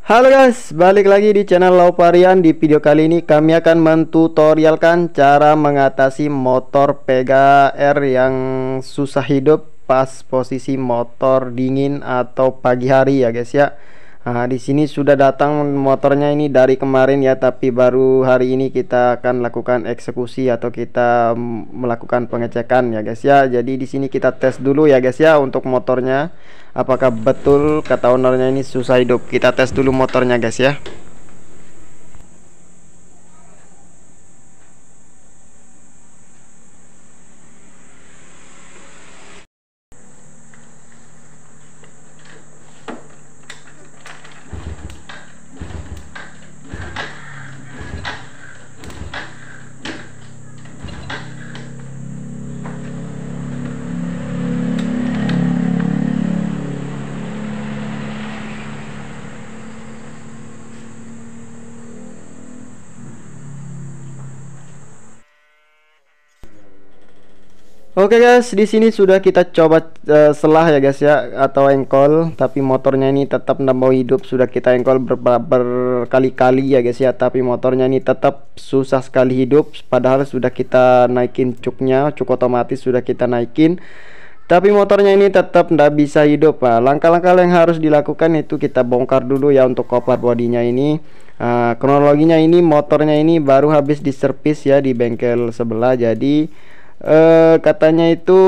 Halo guys, balik lagi di channel Lauparian. Di video kali ini kami akan mentutorialkan cara mengatasi motor Pega R yang susah hidup pas posisi motor dingin atau pagi hari ya guys ya. Nah, di sini sudah datang motornya ini dari kemarin ya, tapi baru hari ini kita akan lakukan eksekusi atau kita melakukan pengecekan ya guys ya. Jadi di sini kita tes dulu ya guys ya untuk motornya. Apakah betul kata ownernya ini susah hidup? Kita tes dulu motornya guys ya. Oke guys, di sini sudah kita coba selah ya guys ya, atau engkol, tapi motornya ini tetap tidak mau hidup. Sudah kita engkol berkali-kali ya guys ya, tapi motornya ini tetap susah sekali hidup. Padahal sudah kita naikin cuknya, cuk otomatis sudah kita naikin, tapi motornya ini tetap tidak bisa hidup. Nah, langkah-langkah yang harus dilakukan itu kita bongkar dulu ya untuk koplar bodinya ini. Kronologinya ini motornya ini baru habis diservis ya di bengkel sebelah. Jadi katanya itu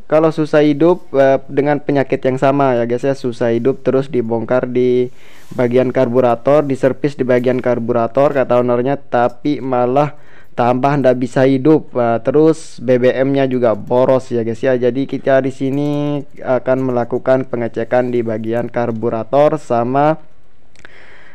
kalau susah hidup dengan penyakit yang sama ya guys ya, susah hidup terus dibongkar di bagian karburator, diservis di bagian karburator kata ownernya, tapi malah tambah ndak bisa hidup. Terus BBM-nya juga boros ya guys ya. Jadi kita di sini akan melakukan pengecekan di bagian karburator, sama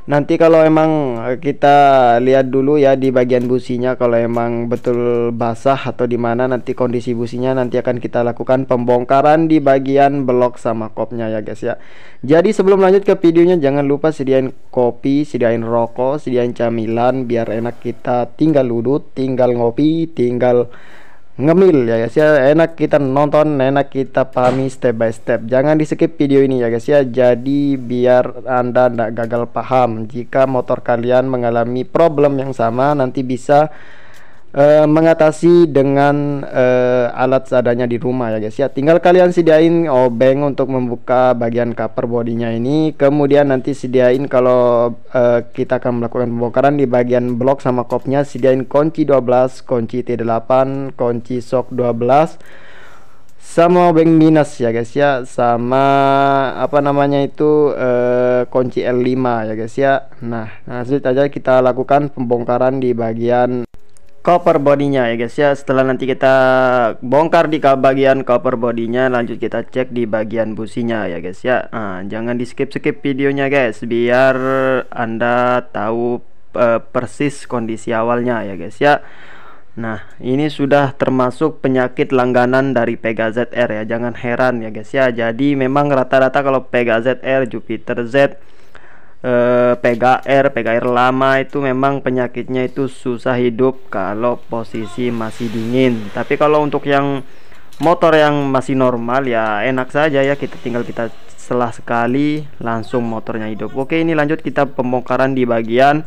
nanti kalau emang kita lihat dulu ya di bagian businya, kalau emang betul basah atau di mana nanti kondisi businya, nanti akan kita lakukan pembongkaran di bagian blok sama kopnya ya guys ya. Jadi sebelum lanjut ke videonya, jangan lupa sediain kopi, sediain rokok, sediain camilan biar enak kita tinggal duduk, tinggal ngopi, tinggal ngemil ya guys ya, enak kita nonton, enak kita pahami step by step. Jangan di skip video ini ya guys ya, jadi biar anda tidak gagal paham. Jika motor kalian mengalami problem yang sama, nanti bisa mengatasi dengan alat seadanya di rumah ya guys ya. Tinggal kalian sediain obeng untuk membuka bagian cover bodinya ini, kemudian nanti sediain kalau kita akan melakukan pembongkaran di bagian blok sama kopnya, sediain kunci 12, kunci T8, kunci sok 12, sama obeng minus ya guys ya, sama apa namanya itu kunci L5 ya guys ya. Nah, lanjut aja kita lakukan pembongkaran di bagian cover bodinya ya guys ya. Setelah nanti kita bongkar di bagian cover bodinya, lanjut kita cek di bagian businya ya guys ya. Jangan di skip videonya guys, biar anda tahu persis kondisi awalnya ya guys ya. Nah, ini sudah termasuk penyakit langganan dari Pega ZR ya, jangan heran ya guys ya. Jadi memang rata-rata kalau Pega ZR, Jupiter Z, Pega R lama itu memang penyakitnya itu susah hidup kalau posisi masih dingin. Tapi kalau untuk yang motor yang masih normal ya enak saja ya, kita tinggal kita selah sekali langsung motornya hidup. Oke, ini lanjut kita pembongkaran di bagian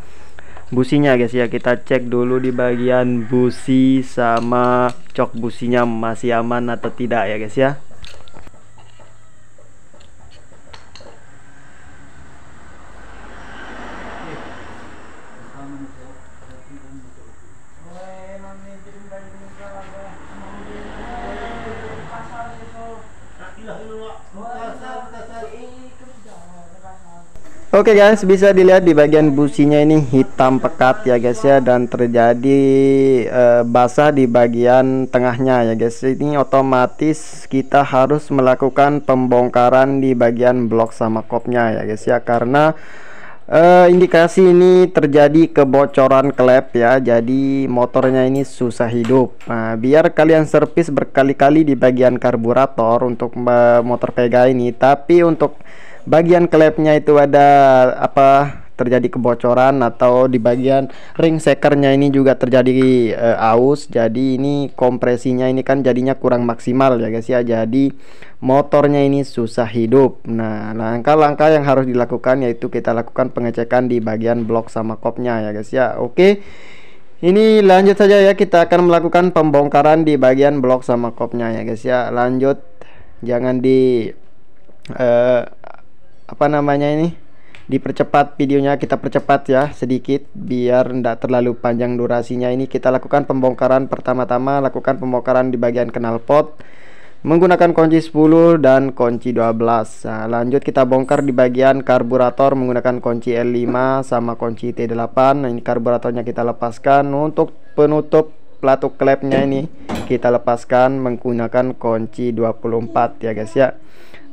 businya guys ya. Kita cek dulu di bagian busi sama cok businya masih aman atau tidak ya guys ya. Oke guys, bisa dilihat di bagian businya ini hitam pekat ya guys ya, dan terjadi basah di bagian tengahnya ya guys. Ini otomatis kita harus melakukan pembongkaran di bagian blok sama kopnya ya guys ya, karena indikasi ini terjadi kebocoran klep ya. Jadi motornya ini susah hidup. Nah, biar kalian servis berkali-kali di bagian karburator untuk motor Pega ini, tapi untuk bagian klepnya itu ada apa terjadi kebocoran, atau di bagian ring sekernya ini juga terjadi aus. Jadi ini kompresinya ini kan jadinya kurang maksimal ya guys ya, jadi motornya ini susah hidup. Nah, langkah-langkah yang harus dilakukan yaitu kita lakukan pengecekan di bagian blok sama kopnya ya guys ya. Oke, ini lanjut saja ya, kita akan melakukan pembongkaran di bagian blok sama kopnya ya guys ya. Lanjut, jangan di apa namanya ini, dipercepat videonya, kita percepat ya sedikit biar tidak terlalu panjang durasinya. Ini kita lakukan pembongkaran. Pertama-tama lakukan pembongkaran di bagian knalpot menggunakan kunci 10 dan kunci 12. Nah, lanjut kita bongkar di bagian karburator menggunakan kunci L5 sama kunci T8. Nah, ini karburatornya kita lepaskan. Untuk penutup pelatuk klepnya ini kita lepaskan menggunakan kunci 24 ya guys ya.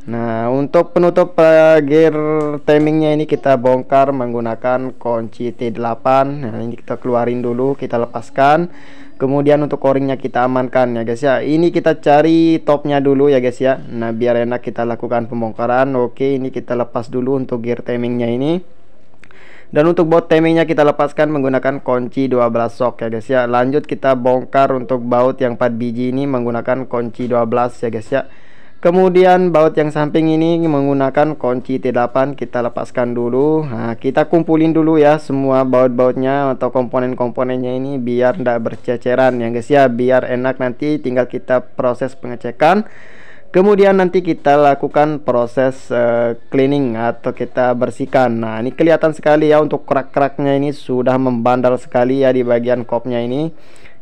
Nah, untuk penutup gear timingnya ini kita bongkar menggunakan kunci T8. Nah, ini kita keluarin dulu, kita lepaskan. Kemudian untuk o-ringnya kita amankan ya guys ya. Ini kita cari topnya dulu ya guys ya. Nah, biar enak kita lakukan pembongkaran. Oke, ini kita lepas dulu untuk gear timingnya ini. Dan untuk baut timingnya kita lepaskan menggunakan kunci 12 shock ya guys ya. Lanjut kita bongkar untuk baut yang 4 biji ini menggunakan kunci 12 ya guys ya. Kemudian baut yang samping ini menggunakan kunci T8, kita lepaskan dulu. Nah, kita kumpulin dulu ya semua baut-bautnya atau komponen-komponennya ini biar tidak berceceran ya guys ya, biar enak nanti tinggal kita proses pengecekan. Kemudian nanti kita lakukan proses cleaning atau kita bersihkan. Nah, ini kelihatan sekali ya untuk kerak-keraknya ini sudah membandel sekali ya di bagian kopnya ini.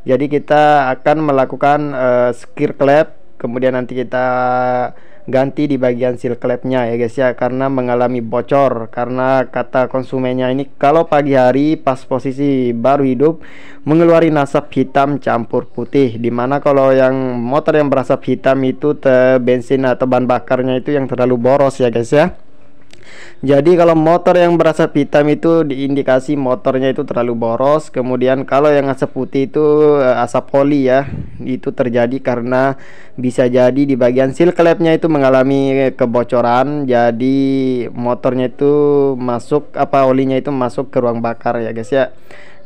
Jadi kita akan melakukan skir klep. Kemudian nanti kita ganti di bagian seal klepnya ya guys ya, karena mengalami bocor. Karena kata konsumennya ini kalau pagi hari pas posisi baru hidup mengeluarkan asap hitam campur putih, dimana kalau yang motor yang berasap hitam itu bensin atau bahan bakarnya itu yang terlalu boros ya guys ya. Jadi kalau motor yang berasap hitam itu diindikasi motornya itu terlalu boros. Kemudian kalau yang asap putih itu asap oli ya, itu terjadi karena bisa jadi di bagian seal klepnya itu mengalami kebocoran. Jadi motornya itu masuk olinya itu masuk ke ruang bakar ya guys ya.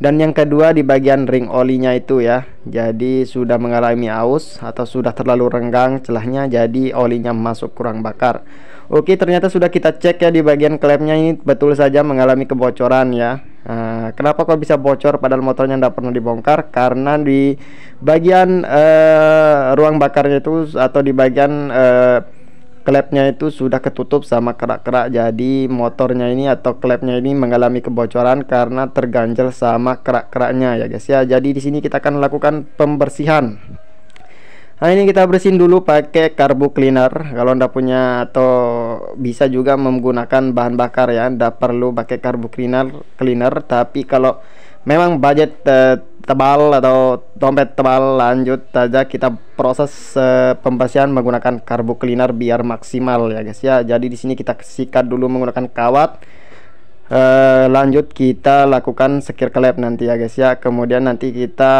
Dan yang kedua di bagian ring olinya itu ya, jadi sudah mengalami aus atau sudah terlalu renggang celahnya, jadi olinya masuk ke ruang bakar. Oke, ternyata sudah kita cek ya di bagian klepnya ini betul saja mengalami kebocoran ya. Nah, kenapa kok bisa bocor padahal motornya tidak pernah dibongkar? Karena di bagian ruang bakarnya itu atau di bagian klepnya itu sudah ketutup sama kerak-kerak. Jadi motornya ini atau klepnya ini mengalami kebocoran karena terganjel sama kerak-keraknya ya guys ya. Jadi di sini kita akan lakukan pembersihan. Nah, ini kita bersihin dulu pakai carbo cleaner. Kalau anda punya atau bisa juga menggunakan bahan bakar ya, anda perlu pakai carbo cleaner. Tapi kalau memang budget tebal atau dompet tebal, lanjut saja kita proses pembersihan menggunakan carbo cleaner biar maksimal ya guys ya. Jadi di sini kita sikat dulu menggunakan kawat. Lanjut kita lakukan skir klep nanti ya guys ya. Kemudian nanti kita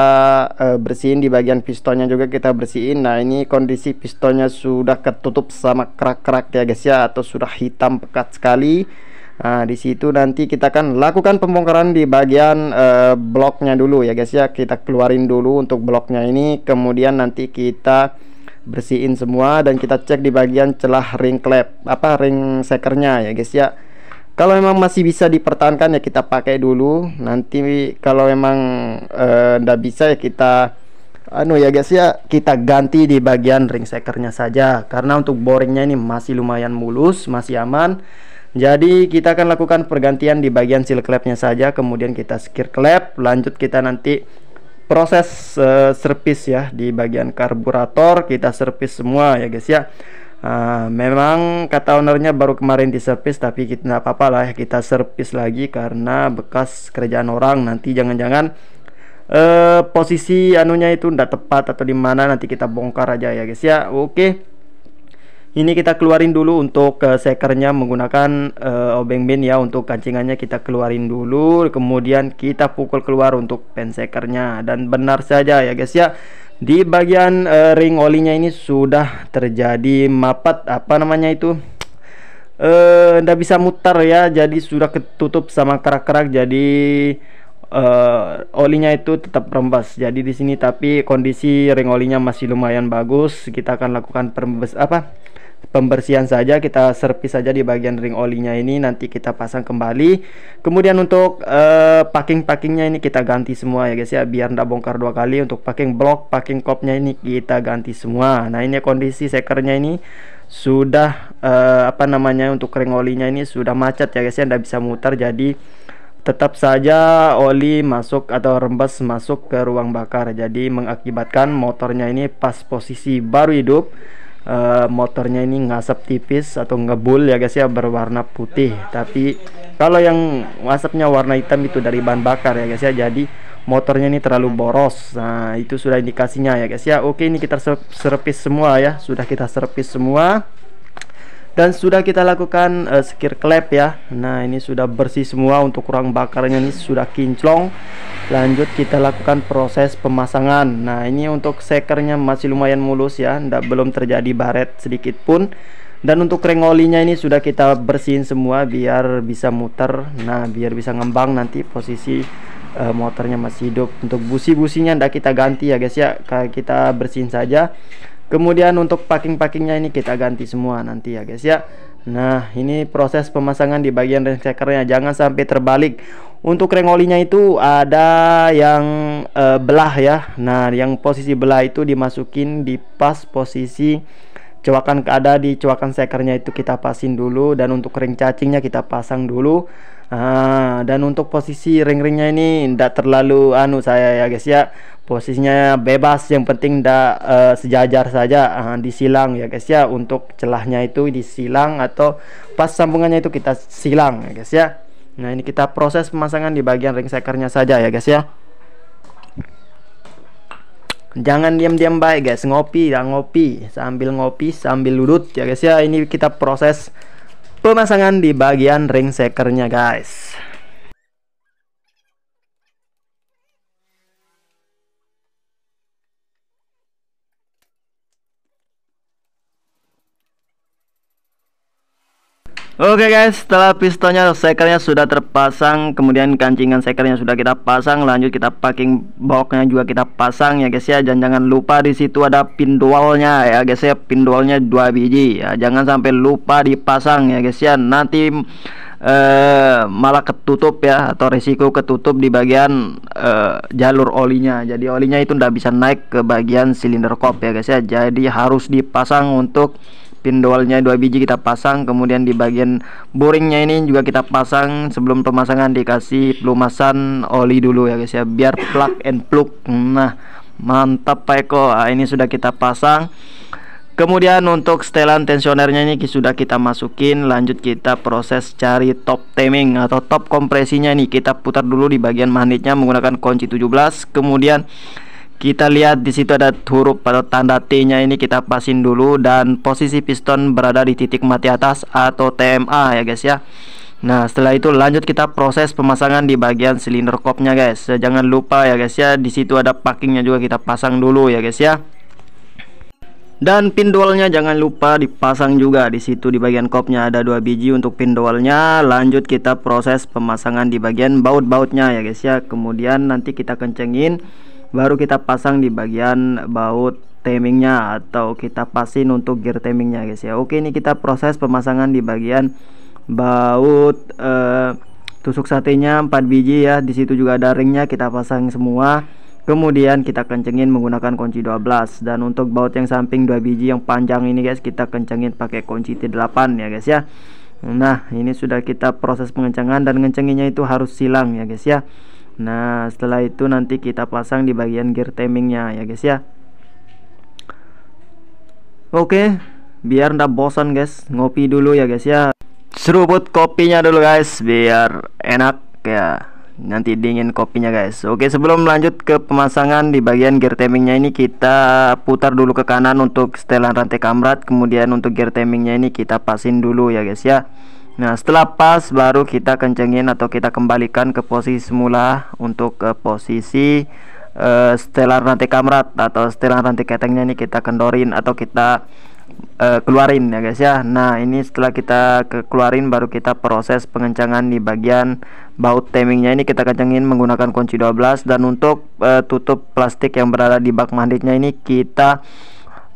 bersihin di bagian pistonnya juga kita bersihin. Nah, ini kondisi pistonnya sudah ketutup sama kerak-kerak ya guys ya, atau sudah hitam pekat sekali. Nah, di situ nanti kita akan lakukan pembongkaran di bagian bloknya dulu ya guys ya. Kita keluarin dulu untuk bloknya ini, kemudian nanti kita bersihin semua dan kita cek di bagian celah ring klep ring sekernya ya guys ya. Kalau memang masih bisa dipertahankan ya kita pakai dulu. Nanti kalau memang ndak bisa ya kita ya guys ya, kita ganti di bagian ring sekernya saja. Karena untuk boringnya ini masih lumayan mulus, masih aman. Jadi kita akan lakukan pergantian di bagian seal klepnya saja. Kemudian kita skir klep. Lanjut kita nanti proses servis ya di bagian karburator. Kita servis semua ya guys ya. Memang kata ownernya baru kemarin diservis, tapi kita nggak apa-apa lah ya, kita servis lagi karena bekas kerjaan orang. Nanti jangan-jangan posisi anunya itu nggak tepat atau di mana, nanti kita bongkar aja ya guys ya. Oke, ini kita keluarin dulu untuk sekernya menggunakan obeng bin ya. Untuk kancingannya kita keluarin dulu, kemudian kita pukul keluar untuk pen sekernya. Dan benar saja ya guys ya, di bagian ring olinya ini sudah terjadi mapat ndak bisa muter ya, jadi sudah ketutup sama kerak-kerak, jadi olinya itu tetap rembes. Jadi di sini tapi kondisi ring olinya masih lumayan bagus. Kita akan lakukan pembersihan saja, kita servis saja di bagian ring olinya ini, nanti kita pasang kembali. Kemudian untuk packing-packingnya ini kita ganti semua ya guys ya, biar ndak bongkar dua kali. Untuk packing block, packing kopnya ini kita ganti semua. Nah ini kondisi sekernya ini sudah apa namanya, untuk ring olinya ini sudah macet ya guys ya, ndak bisa muter. Jadi tetap saja oli masuk atau rembes masuk ke ruang bakar, jadi mengakibatkan motornya ini pas posisi baru hidup, motornya ini ngasap tipis atau ngebul ya guys ya, berwarna putih. Tapi kalau yang asapnya warna hitam itu dari bahan bakar ya guys ya, jadi motornya ini terlalu boros. Nah itu sudah indikasinya ya guys ya. Oke, ini kita servis semua ya, sudah kita servis semua dan sudah kita lakukan skir klep ya. Nah ini sudah bersih semua, untuk ruang bakarnya ini sudah kinclong. Lanjut kita lakukan proses pemasangan. Nah ini untuk sekernya masih lumayan mulus ya, belum terjadi baret sedikit pun. Dan untuk ring olinya ini sudah kita bersihin semua biar bisa muter, nah biar bisa ngembang nanti posisi motornya masih hidup. Untuk busi-businya ndak kita ganti ya guys ya, kita bersihin saja. Kemudian untuk packing-packingnya ini kita ganti semua nanti ya guys ya. Nah ini proses pemasangan di bagian ring sekernya, jangan sampai terbalik. Untuk ring olinya itu ada yang belah ya. Nah yang posisi belah itu dimasukin di pas posisi cowakan, ada di cowakan sekernya itu kita pasin dulu. Dan untuk ring cacingnya kita pasang dulu. Dan untuk posisi ring-ringnya ini ndak terlalu saya ya guys ya, posisinya bebas, yang penting ndak sejajar saja, disilang ya guys ya. Untuk celahnya itu disilang atau pas sambungannya itu kita silang ya guys ya. Nah ini kita proses pemasangan di bagian ring sekernya saja ya guys ya. Jangan diam-diam baik guys, ngopi sambil ludut ya guys ya. Ini kita proses pemasangan di bagian ring sekernya guys. Oke guys, setelah pistonnya sekernya sudah terpasang, kemudian kancingan sekernya sudah kita pasang, lanjut kita packing boxnya juga kita pasang ya guys ya. Dan jangan lupa di situ ada pindualnya ya guys ya, pindualnya 2 biji ya, jangan sampai lupa dipasang ya guys ya. Nanti malah ketutup ya, atau risiko ketutup di bagian jalur olinya. Jadi olinya itu ndak bisa naik ke bagian silinder kop ya guys ya, jadi harus dipasang. Untuk pindualnya 2 biji kita pasang, kemudian di bagian boringnya ini juga kita pasang. Sebelum pemasangan dikasih pelumasan oli dulu ya guys ya, biar plug and plug. Nah mantap Pak Eko. Ini sudah kita pasang. Kemudian untuk setelan tensionernya ini sudah kita masukin. Lanjut kita proses cari top timing atau top kompresinya. Ini kita putar dulu di bagian magnetnya menggunakan kunci 17. Kemudian kita lihat di situ ada huruf atau tanda T-nya, ini kita pasin dulu. Dan posisi piston berada di titik mati atas atau TMA ya guys ya. Nah setelah itu lanjut kita proses pemasangan di bagian silinder kopnya guys. Jangan lupa ya guys ya, di situ ada packingnya juga kita pasang dulu ya guys ya. Dan pindualnya jangan lupa dipasang juga di situ, di bagian kopnya ada 2 biji untuk pindualnya. Lanjut kita proses pemasangan di bagian baut-bautnya ya guys ya. Kemudian nanti kita kencengin, baru kita pasang di bagian baut timingnya atau kita pasin untuk gear timingnya guys ya. Oke, ini kita proses pemasangan di bagian baut tusuk satenya 4 biji ya. Di situ juga ada ringnya, kita pasang semua. Kemudian kita kencengin menggunakan kunci 12. Dan untuk baut yang samping 2 biji yang panjang ini guys, kita kencengin pakai kunci T8 ya guys ya. Nah ini sudah kita proses pengencengan, dan ngencenginnya itu harus silang ya guys ya. Nah setelah itu nanti kita pasang di bagian gear timingnya ya guys ya. Oke, biar ndak bosan guys, ngopi dulu ya guys ya. Seruput kopinya dulu guys biar enak ya, nanti dingin kopinya guys. Oke, sebelum lanjut ke pemasangan di bagian gear timingnya ini, kita putar dulu ke kanan untuk setelan rantai kamrat. Kemudian untuk gear timingnya ini kita pasin dulu ya guys ya. Nah setelah pas baru kita kencengin atau kita kembalikan ke posisi semula. Untuk ke posisi setelan rantai kamrat atau setelan rantai ketengnya ini kita kendorin atau kita keluarin ya guys ya. Nah ini setelah kita keluarin baru kita proses pengencangan di bagian baut timingnya, ini kita kencangin menggunakan kunci 12. Dan untuk tutup plastik yang berada di bak magnetnya ini kita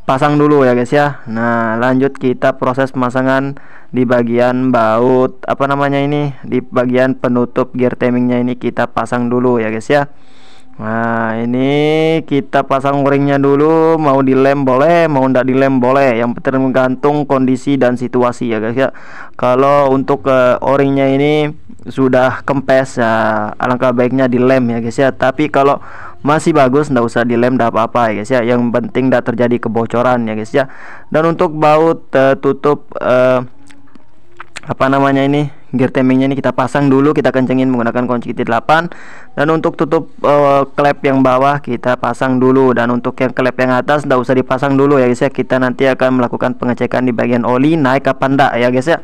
pasang dulu ya guys ya. Nah lanjut kita proses pemasangan di bagian baut apa namanya ini, di bagian penutup gear timingnya ini kita pasang dulu ya guys ya. Nah ini kita pasang ringnya dulu, mau dilem boleh, mau ndak dilem boleh, yang tergantung kondisi dan situasi ya guys ya. Kalau untuk o-ringnya ini sudah kempes ya, alangkah baiknya dilem ya guys ya. Tapi kalau masih bagus ndak usah dilem, ndak apa-apa ya guys ya, yang penting ndak terjadi kebocoran ya guys ya. Dan untuk baut tutup apa namanya ini, gear timingnya ini kita pasang dulu, kita kencengin menggunakan kunci 8. Dan untuk tutup klep yang bawah kita pasang dulu, dan untuk yang klep yang atas nggak usah dipasang dulu ya guys ya. Kita nanti akan melakukan pengecekan di bagian oli naik apa enggak ya guys ya.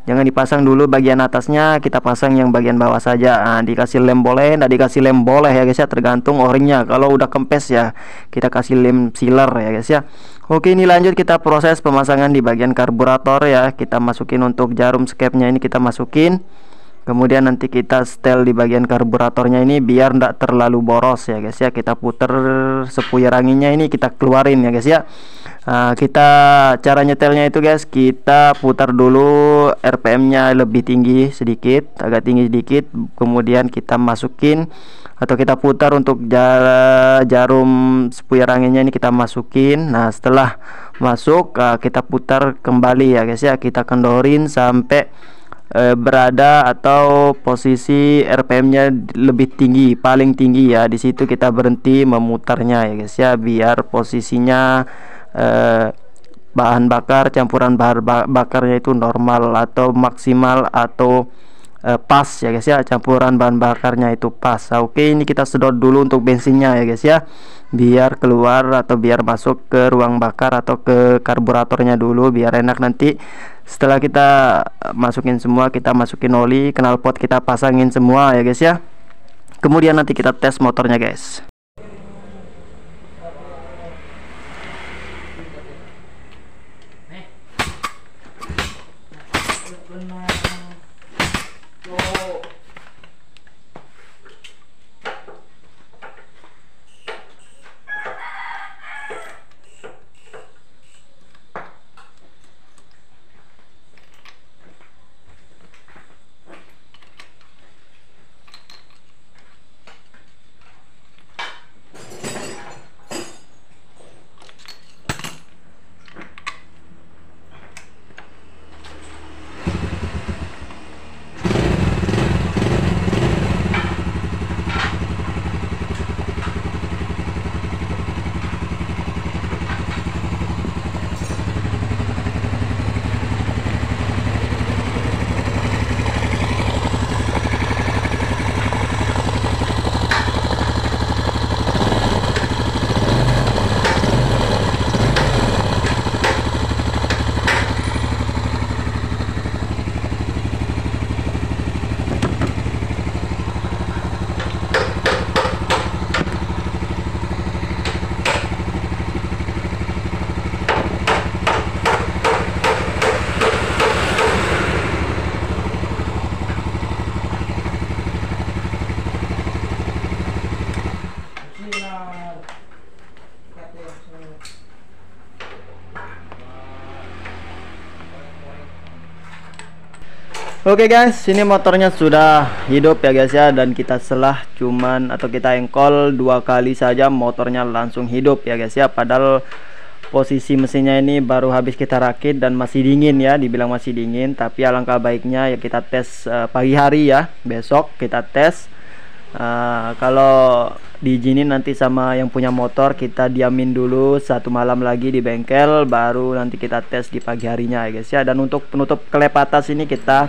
Jangan dipasang dulu bagian atasnya, kita pasang yang bagian bawah saja. Nah, dikasih lem boleh, nggak dikasih lem boleh ya guys ya, tergantung o-ringnya. Kalau udah kempes ya kita kasih lem sealer ya guys ya. Oke, ini lanjut kita proses pemasangan di bagian karburator ya. Kita masukin untuk jarum skepnya ini, kita masukin. Kemudian nanti kita setel di bagian karburatornya ini biar tidak terlalu boros ya guys ya. Kita puter sepuyer anginnya ini, kita keluarin ya guys ya. Kita cara nyetelnya itu guys, kita putar dulu RPM-nya lebih tinggi sedikit, agak tinggi sedikit. Kemudian kita masukin atau kita putar untuk jarum sepuyer anginnya ini, kita masukin. Nah setelah masuk kita putar kembali ya guys ya, kita kendorin sampai berada atau posisi RPM-nya lebih tinggi, paling tinggi ya. Di situ kita berhenti memutarnya ya guys ya, biar posisinya bahan bakar, campuran bahan bakarnya itu normal atau maksimal atau pas ya guys ya, campuran bahan bakarnya itu pas. Oke, ini kita sedot dulu untuk bensinnya ya guys ya, biar keluar atau biar masuk ke ruang bakar atau ke karburatornya dulu biar enak. Nanti setelah kita masukin semua, kita masukin oli, knalpot kita pasangin semua ya guys ya. Kemudian nanti kita tes motornya guys. Oke guys, ini motornya sudah hidup ya guys ya, dan kita selah cuman atau kita engkol 2 kali saja motornya langsung hidup ya guys ya. Padahal posisi mesinnya ini baru habis kita rakit dan masih dingin ya, dibilang masih dingin. Tapi alangkah baiknya ya kita tes pagi hari ya, besok kita tes. Kalau diizinin nanti sama yang punya motor, kita diamin dulu 1 malam lagi di bengkel, baru nanti kita tes di pagi harinya ya guys ya. Dan untuk penutup klep atas ini kita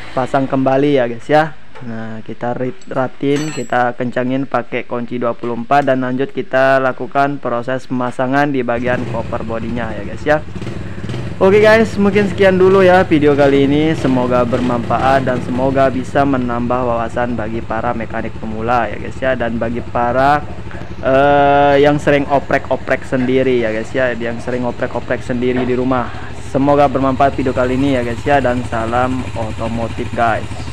pasang kembali ya guys ya. Nah kita ratin, kita kencangin pakai kunci 24, dan lanjut kita lakukan proses pemasangan di bagian cover bodinya ya guys ya. Oke guys, mungkin sekian dulu ya video kali ini. Semoga bermanfaat dan semoga bisa menambah wawasan bagi para mekanik pemula ya guys ya, dan bagi para yang sering oprek-oprek sendiri ya guys ya, yang sering oprek-oprek sendiri di rumah. Semoga bermanfaat video kali ini ya guys ya, dan salam otomotif guys.